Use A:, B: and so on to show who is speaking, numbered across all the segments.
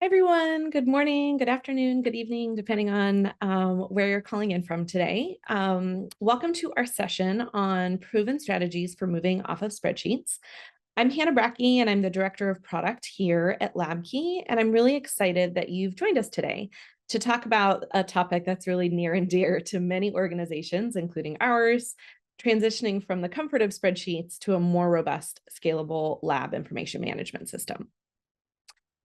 A: Hi, everyone. Good morning, good afternoon, good evening, depending on where you're calling in from today. Welcome to our session on proven strategies for moving off of spreadsheets. I'm Hannah Brackey, and I'm the Director of Product here at LabKey, and I'm really excited that you've joined us today to talk about a topic that's really near and dear to many organizations, including ours, transitioning from the comfort of spreadsheets to a more robust, scalable lab information management system.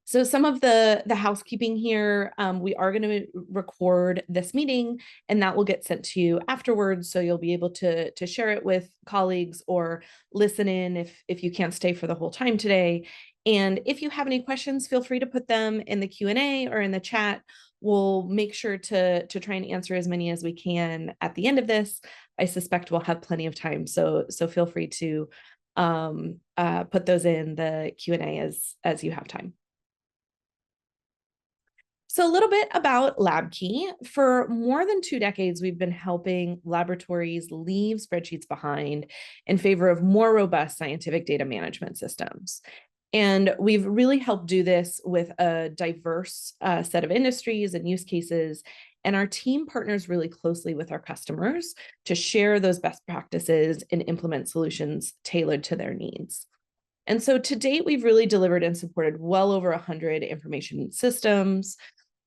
A: So some of the housekeeping here, we are going to record this meeting and that will get sent to you afterwards. So you'll be able to share it with colleagues or listen in if you can't stay for the whole time today. And if you have any questions, feel free to put them in the Q&A or in the chat. We'll make sure to try and answer as many as we can at the end of this. I suspect we'll have plenty of time. So feel free to put those in the Q&A as you have time. So a little bit about LabKey. For more than 2 decades, we've been helping laboratories leave spreadsheets behind in favor of more robust scientific data management systems. And we've really helped do this with a diverse set of industries and use cases. And our team partners really closely with our customers to share those best practices and implement solutions tailored to their needs. And so to date, we've really delivered and supported well over 100 information systems.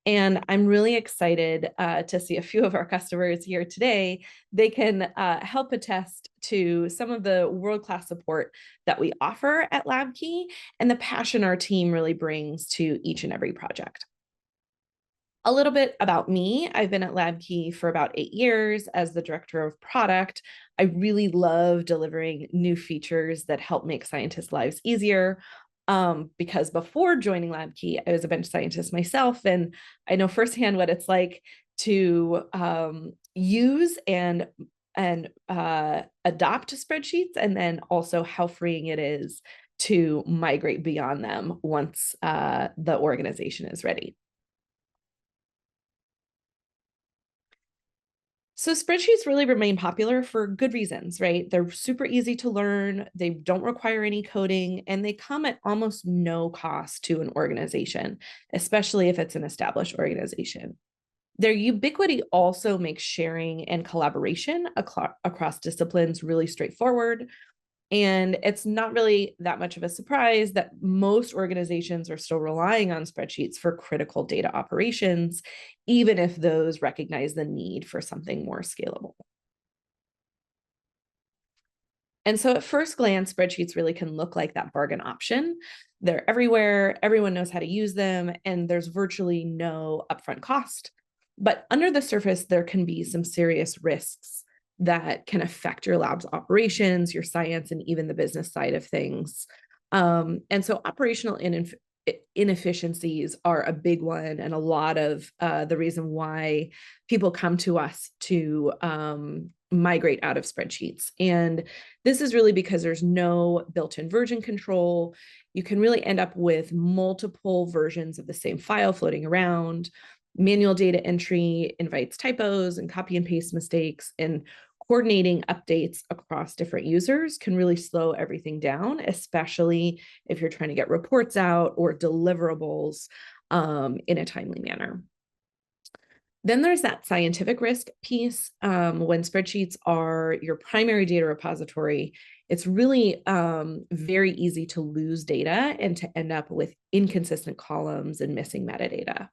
A: And I'm really excited to see a few of our customers here today. They can help attest to some of the world-class support that we offer at LabKey and the passion our team really brings to each and every project. A little bit about me. I've been at LabKey for about 8 years as the director of product. I really love delivering new features that help make scientists' lives easier. Because before joining LabKey, I was a bench scientist myself, and I know firsthand what it's like to use and adopt spreadsheets, and then also how freeing it is to migrate beyond them once the organization is ready. So spreadsheets really remain popular for good reasons, right? They're super easy to learn, they don't require any coding, and they come at almost no cost to an organization, especially if it's an established organization. Their ubiquity also makes sharing and collaboration across disciplines really straightforward. And it's not really that much of a surprise that most organizations are still relying on spreadsheets for critical data operations, even if those recognize the need for something more scalable. And so at first glance, spreadsheets really can look like that bargain option. They're everywhere, everyone knows how to use them, and there's virtually no upfront cost. But under the surface, there can be some serious risks that can affect your lab's operations, your science, and even the business side of things. And so operational inefficiencies are a big one, and a lot of the reason why people come to us to migrate out of spreadsheets. And this is really because there's no built-in version control. You can really end up with multiple versions of the same file floating around. Manual data entry invites typos and copy and paste mistakes, and coordinating updates across different users can really slow everything down, especially if you're trying to get reports out or deliverables in a timely manner. Then there's that scientific risk piece. When spreadsheets are your primary data repository, it's really very easy to lose data and to end up with inconsistent columns and missing metadata.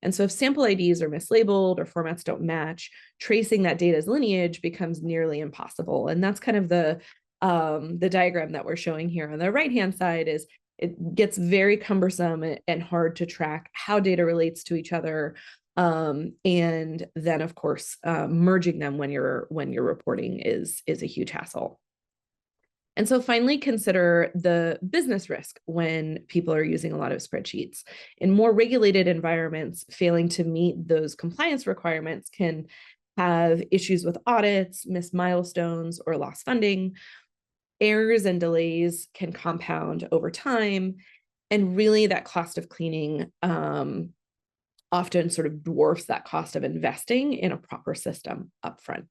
A: And so if sample IDs are mislabeled or formats don't match, tracing that data's lineage becomes nearly impossible. And that's kind of the diagram that we're showing here on the right-hand side. Is it gets very cumbersome and hard to track how data relates to each other. And then of course, merging them when you're reporting is a huge hassle. And so finally, consider the business risk when people are using a lot of spreadsheets. In more regulated environments, failing to meet those compliance requirements can have issues with audits, missed milestones, or lost funding. Errors and delays can compound over time. And really that cost of cleaning often sort of dwarfs that cost of investing in a proper system upfront.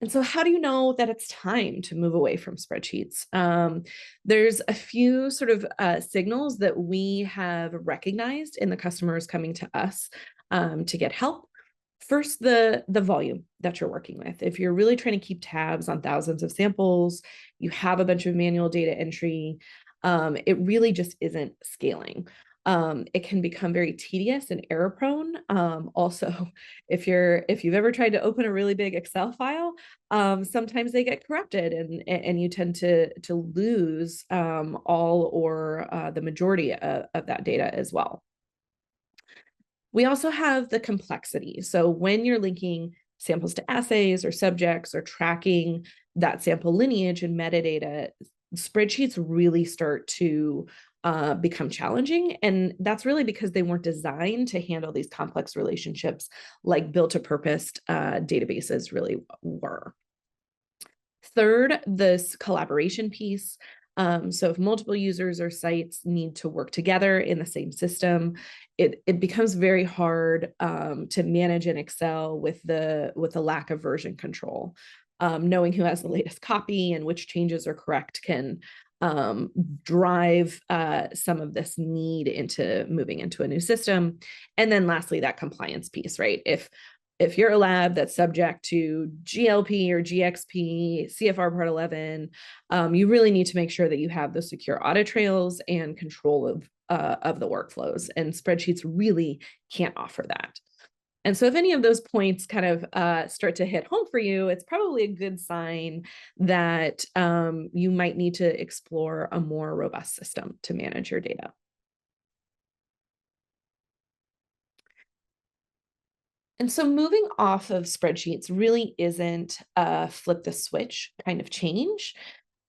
A: And so, how do you know that it's time to move away from spreadsheets? There's a few sort of signals that we have recognized in the customers coming to us to get help. First, the volume that you're working with. If you're really trying to keep tabs on thousands of samples, you have a bunch of manual data entry, it really just isn't scaling. It can become very tedious and error prone. Also, if you've ever tried to open a really big Excel file, sometimes they get corrupted and you tend to lose all or the majority of that data as well. We also have the complexity. So when you're linking samples to assays or subjects or tracking that sample lineage and metadata, spreadsheets really start to become challenging. And that's really because they weren't designed to handle these complex relationships like built to purpose databases really were. Third, this collaboration piece. So if multiple users or sites need to work together in the same system, it becomes very hard to manage in Excel with the lack of version control. Knowing who has the latest copy and which changes are correct can drive some of this need into moving into a new system. And then lastly, that compliance piece, right? If you're a lab that's subject to GLP or GXP, CFR Part 11, you really need to make sure that you have the secure audit trails and control of the workflows. And spreadsheets really can't offer that. And so if any of those points kind of start to hit home for you, it's probably a good sign that you might need to explore a more robust system to manage your data. And so moving off of spreadsheets really isn't a flip the switch kind of change.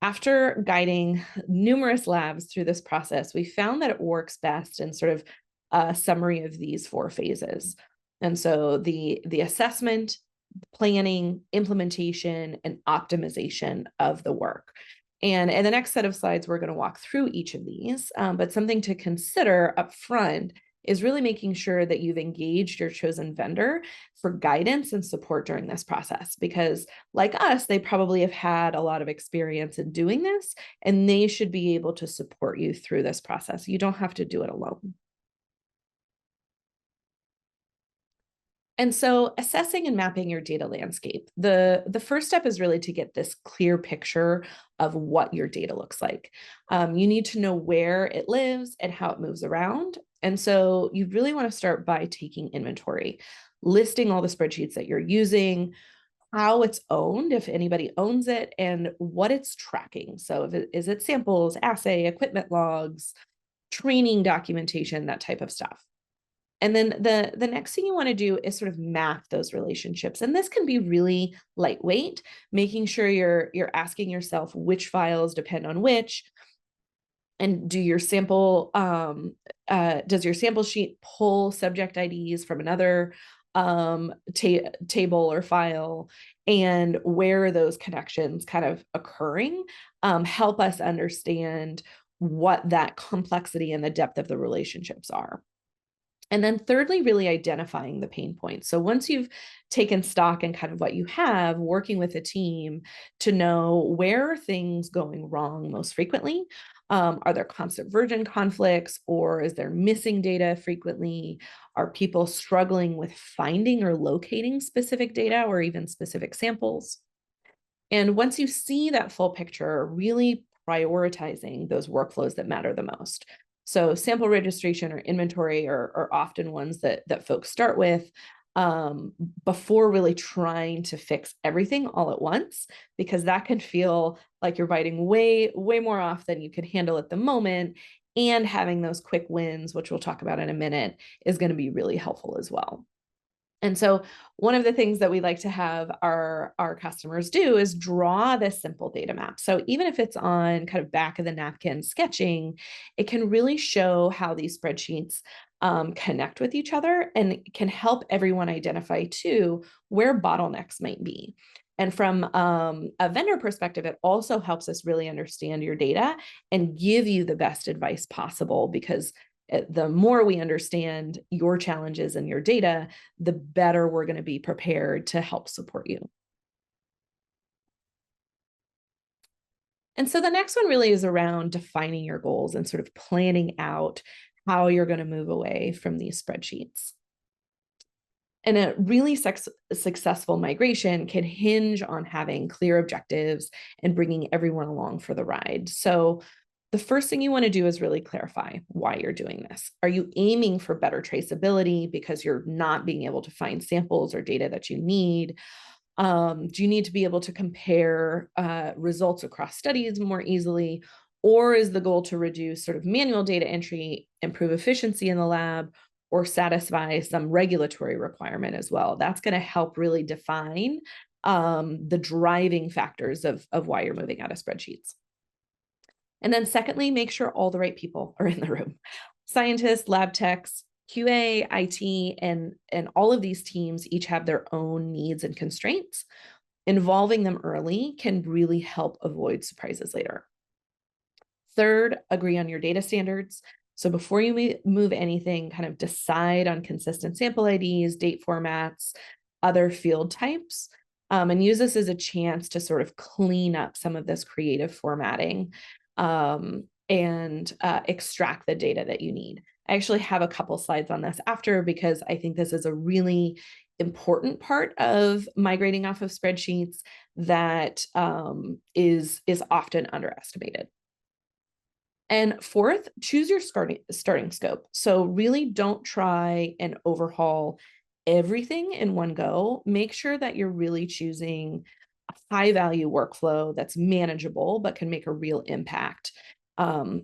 A: After guiding numerous labs through this process, we found that it works best in sort of a summary of these four phases. And so the assessment, planning, implementation, and optimization of the work. And in the next set of slides, we're going to walk through each of these, but something to consider up front is really making sure that you've engaged your chosen vendor for guidance and support during this process. Because like us, they probably have had a lot of experience in doing this, and they should be able to support you through this process. You don't have to do it alone. And so assessing and mapping your data landscape, the first step is really to get this clear picture of what your data looks like. You need to know where it lives and how it moves around. And so you really want to start by taking inventory, listing all the spreadsheets that you're using, how it's owned, if anybody owns it, and what it's tracking. So is it samples, assay, equipment logs, training documentation, that type of stuff. And then the next thing you want to do is sort of map those relationships. And this can be really lightweight, making sure you're asking yourself which files depend on which, and does your sample sheet pull subject IDs from another table or file, and where are those connections kind of occurring, help us understand what that complexity and the depth of the relationships are. And then thirdly, really identifying the pain points. So once you've taken stock in kind of what you have, working with a team to know where are things going wrong most frequently. Are there constant version conflicts, or is there missing data frequently? Are people struggling with finding or locating specific data or even specific samples? And once you see that full picture, really prioritizing those workflows that matter the most. So sample registration or inventory are often ones that folks start with before really trying to fix everything all at once, because that can feel like you're biting way more off than you could handle at the moment. And having those quick wins, which we'll talk about in a minute, is going to be really helpful as well. And so one of the things that we like to have our customers do is draw this simple data map. So even if it's on kind of back of the napkin sketching, it can really show how these spreadsheets connect with each other, and can help everyone identify too where bottlenecks might be. And from a vendor perspective, it also helps us really understand your data and give you the best advice possible, because the more we understand your challenges and your data, the better we're going to be prepared to help support you. And so the next one really is around defining your goals and sort of planning out how you're going to move away from these spreadsheets. And a really successful migration can hinge on having clear objectives and bringing everyone along for the ride. So the first thing you want to do is really clarify why you're doing this. Are you aiming for better traceability because you're not being able to find samples or data that you need? Do you need to be able to compare results across studies more easily? Or is the goal to reduce sort of manual data entry, improve efficiency in the lab, or satisfy some regulatory requirement as well? That's going to help really define the driving factors of why you're moving out of spreadsheets. And then secondly, make sure all the right people are in the room. Scientists, lab techs, QA, IT, and all of these teams each have their own needs and constraints. Involving them early can really help avoid surprises later. Third, agree on your data standards. So before you move anything, kind of decide on consistent sample IDs, date formats, other field types, and use this as a chance to sort of clean up some of this creative formatting and extract the data that you need. I actually have a couple slides on this after because I think this is a really important part of migrating off of spreadsheets that is often underestimated. And fourth, choose your starting scope. So really don't try and overhaul everything in one go. Make sure that you're really choosing a high value workflow that's manageable but can make a real impact.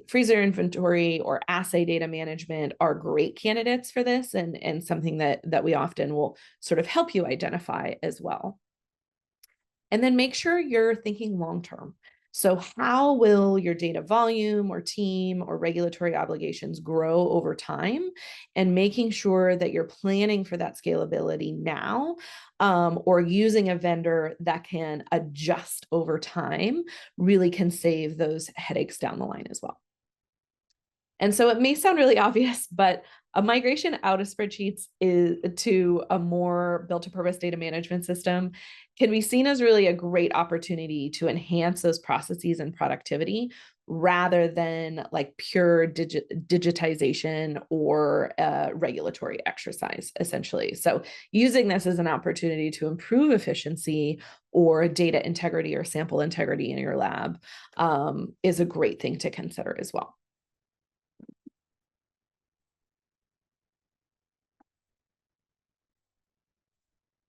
A: Freezer inventory or assay data management are great candidates for this and something that we often will sort of help you identify as well. And then make sure you're thinking long-term. So how will your data volume or team or regulatory obligations grow over time? And making sure that you're planning for that scalability now, or using a vendor that can adjust over time really can save those headaches down the line as well. And so it may sound really obvious, but a migration out of spreadsheets to a more built-to-purpose data management system can be seen as really a great opportunity to enhance those processes and productivity rather than like pure digitization or regulatory exercise, essentially. So using this as an opportunity to improve efficiency or data integrity or sample integrity in your lab is a great thing to consider as well.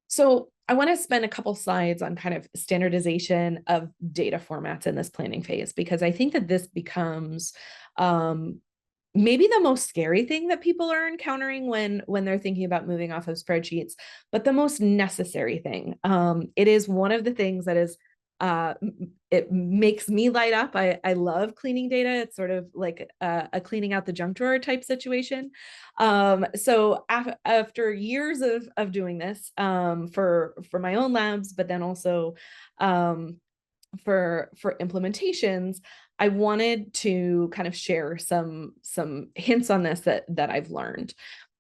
A: So I want to spend a couple slides on kind of standardization of data formats in this planning phase, because I think that this becomes maybe the most scary thing that people are encountering when they're thinking about moving off of spreadsheets, but the most necessary thing. It is one of the things that is it makes me light up. I love cleaning data. It's sort of like a cleaning out the junk drawer type situation. So after years of doing this for my own labs, but then also for implementations, I wanted to kind of share some hints on this that I've learned.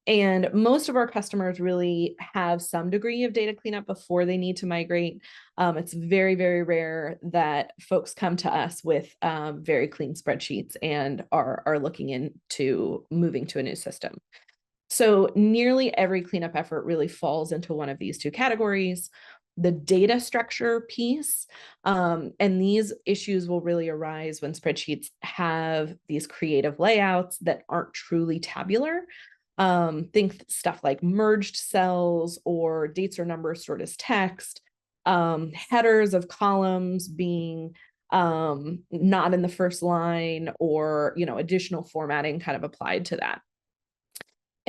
A: And most of our customers really have some degree of data cleanup before they need to migrate. It's very, very rare that folks come to us with very clean spreadsheets and are looking into moving to a new system. So nearly every cleanup effort really falls into one of these two categories. The data structure piece, and these issues will really arise when spreadsheets have these creative layouts that aren't truly tabular. Think stuff like merged cells or dates or numbers stored as text, headers of columns being not in the first line, or additional formatting kind of applied to that.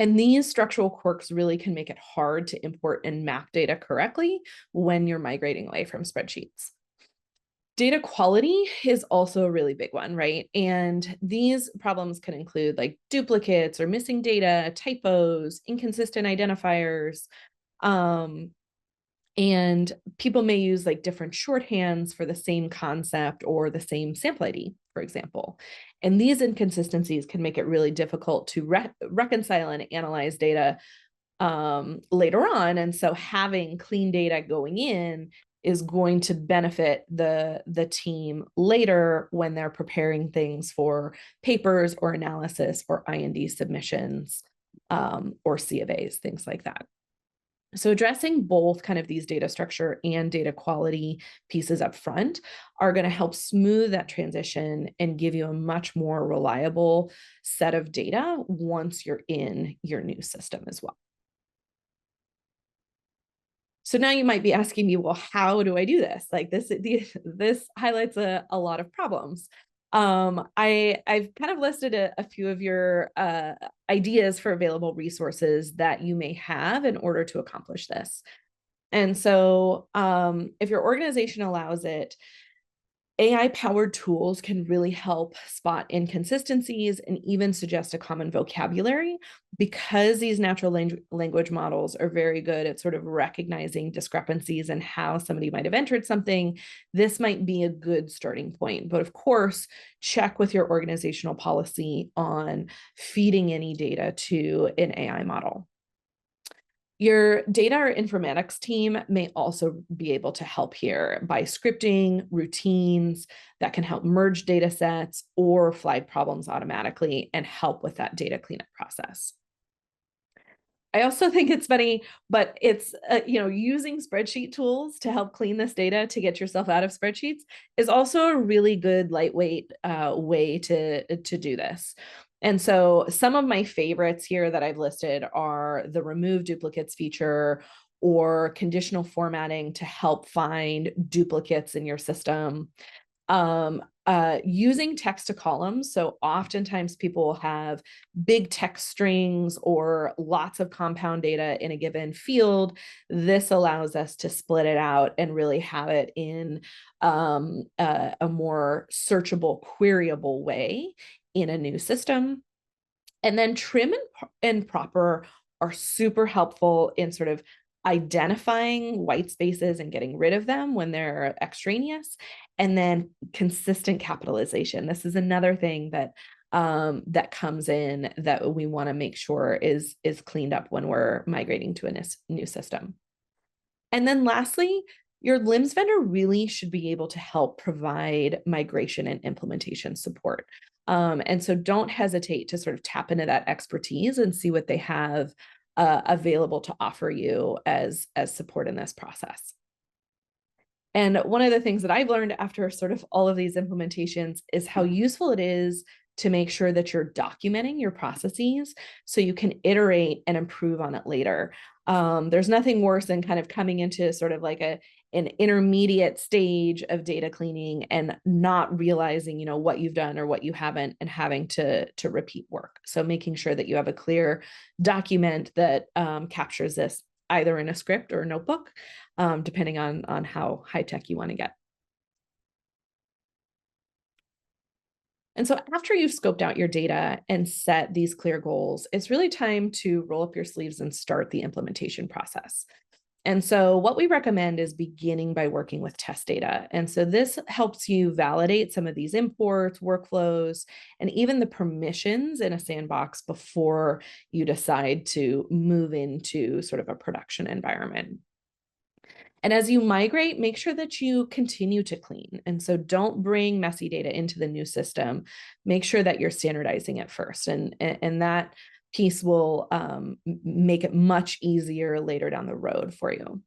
A: And these structural quirks really can make it hard to import and map data correctly when you're migrating away from spreadsheets. Data quality is also a really big one, right? And these problems can include like duplicates or missing data, typos, inconsistent identifiers. And people may use like different shorthands for the same concept or the same sample ID, for example. And these inconsistencies can make it really difficult to reconcile and analyze data later on. And so having clean data going in is going to benefit the team later when they're preparing things for papers or analysis or IND submissions, or C of A's, things like that. So addressing both kind of these data structure and data quality pieces up front are going to help smooth that transition and give you a much more reliable set of data once you're in your new system as well. So now you might be asking me, well, how do I do this? Like this highlights a lot of problems. I've kind of listed a few of your ideas for available resources that you may have in order to accomplish this. And so if your organization allows it, AI-powered tools can really help spot inconsistencies and even suggest a common vocabulary, because these natural language models are very good at sort of recognizing discrepancies in how somebody might have entered something. This might be a good starting point. But of course, check with your organizational policy on feeding any data to an AI model. Your data or informatics team may also be able to help here by scripting routines that can help merge data sets or flag problems automatically and help with that data cleanup process. I also think it's funny, but it's, using spreadsheet tools to help clean this data to get yourself out of spreadsheets is also a really good lightweight way to do this. And so some of my favorites here that I've listed are the remove duplicates feature or conditional formatting to help find duplicates in your system. Using text to columns. So oftentimes people will have big text strings or lots of compound data in a given field. This allows us to split it out and really have it in a more searchable, queryable way in a new system. And then trim and proper are super helpful in sort of identifying white spaces and getting rid of them when they're extraneous. And then consistent capitalization. This is another thing that that comes in that we want to make sure is cleaned up when we're migrating to a new system. And then lastly, your LIMS vendor really should be able to help provide migration and implementation support. And so don't hesitate to sort of tap into that expertise and see what they have available to offer you as support in this process. And one of the things that I've learned after sort of all of these implementations is how useful it is to make sure that you're documenting your processes so you can iterate and improve on it later. There's nothing worse than kind of coming into sort of like an intermediate stage of data cleaning and not realizing, what you've done or what you haven't, and having to repeat work. So making sure that you have a clear document that captures this either in a script or a notebook, depending on how high tech you want to get. And so after you've scoped out your data and set these clear goals, it's really time to roll up your sleeves and start the implementation process. And so what we recommend is beginning by working with test data. And so this helps you validate some of these imports, workflows, and even the permissions in a sandbox before you decide to move into sort of a production environment. And as you migrate, make sure that you continue to clean. And so don't bring messy data into the new system. Make sure that you're standardizing it first. And that piece will make it much easier later down the road for you.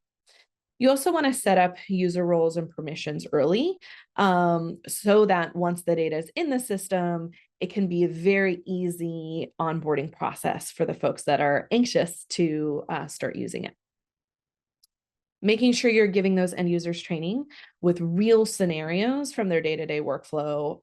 A: You also want to set up user roles and permissions early, so that once the data is in the system, it can be a very easy onboarding process for the folks that are anxious to start using it. Making sure you're giving those end users training with real scenarios from their day-to-day workflow,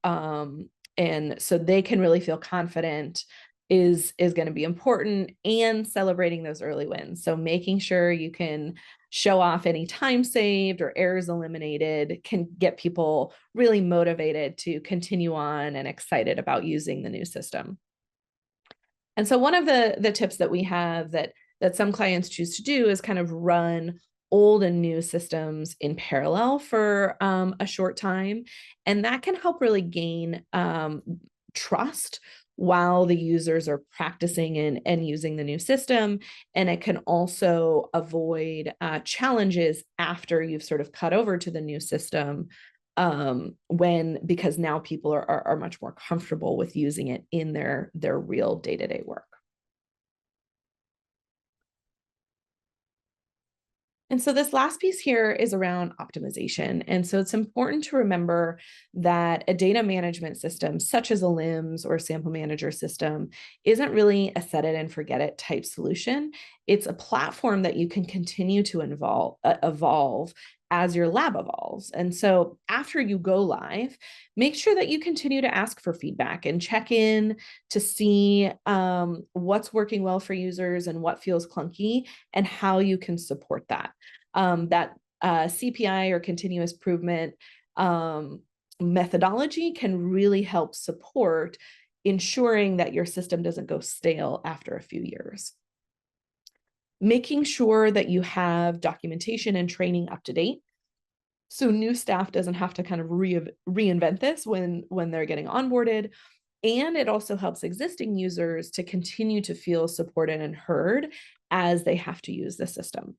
A: and so they can really feel confident is going to be important, and celebrating those early wins. So making sure you can show off any time saved or errors eliminated can get people really motivated to continue on and excited about using the new system. And so one of the tips that we have that some clients choose to do is kind of run old and new systems in parallel for a short time. And that can help really gain trust while the users are practicing and using the new system. And it can also avoid challenges after you've sort of cut over to the new system, because now people are much more comfortable with using it in their real day-to-day work. And so this last piece here is around optimization. And so it's important to remember that a data management system, such as a LIMS or sample manager system, isn't really a set it and forget it type solution. It's a platform that you can continue to evolve as your lab evolves. And so after you go live, make sure that you continue to ask for feedback and check in to see what's working well for users and what feels clunky and how you can support that. That CPI or continuous improvement methodology can really help support ensuring that your system doesn't go stale after a few years. Making sure that you have documentation and training up to date, so new staff doesn't have to kind of reinvent this when they're getting onboarded. And it also helps existing users to continue to feel supported and heard as they have to use the system.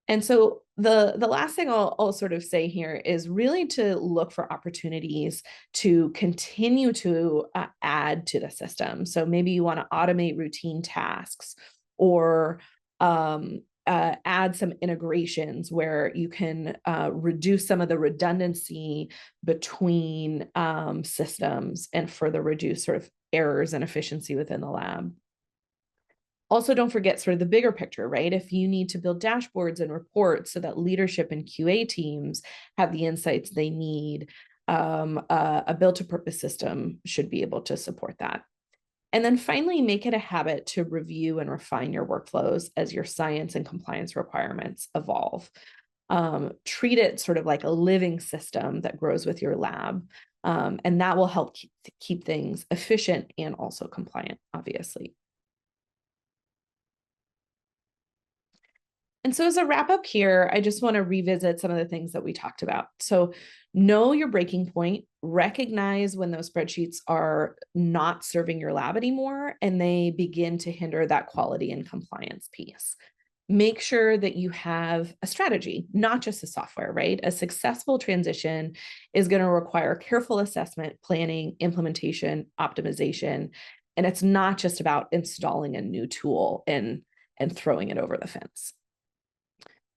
A: And so the last thing I'll sort of say here is really to look for opportunities to continue to add to the system. So maybe you want to automate routine tasks, or add some integrations where you can reduce some of the redundancy between systems and further reduce sort of errors and efficiency within the lab. Also, don't forget sort of the bigger picture, right? If you need to build dashboards and reports so that leadership and QA teams have the insights they need, a built-to-purpose system should be able to support that. And then finally, make it a habit to review and refine your workflows as your science and compliance requirements evolve. Treat it sort of like a living system that grows with your lab, and that will help keep things efficient and also compliant, obviously. And so as a wrap up here, I just want to revisit some of the things that we talked about. So know your breaking point, recognize when those spreadsheets are not serving your lab anymore and they begin to hinder that quality and compliance piece. Make sure that you have a strategy, not just the software, right? A successful transition is going to require careful assessment, planning, implementation, optimization. And it's not just about installing a new tool and throwing it over the fence.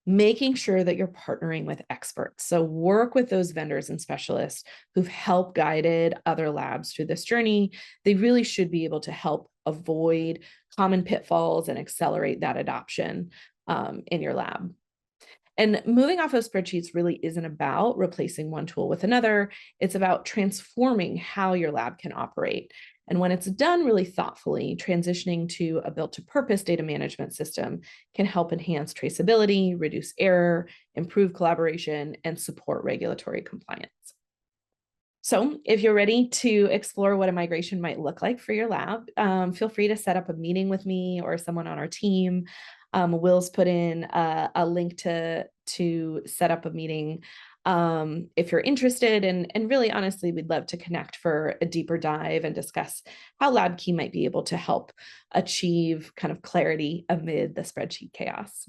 A: Making sure that you're partnering with experts. So work with those vendors and specialists who've helped guided other labs through this journey. They really should be able to help avoid common pitfalls and accelerate that adoption in your lab. And moving off of spreadsheets really isn't about replacing one tool with another. It's about transforming how your lab can operate. And when it's done really thoughtfully, transitioning to a built-to-purpose data management system can help enhance traceability, reduce error, improve collaboration, and support regulatory compliance. So if you're ready to explore what a migration might look like for your lab, feel free to set up a meeting with me or someone on our team. Will's put in a link to set up a meeting if you're interested. And really, honestly, we'd love to connect for a deeper dive and discuss how LabKey might be able to help achieve kind of clarity amid the spreadsheet chaos.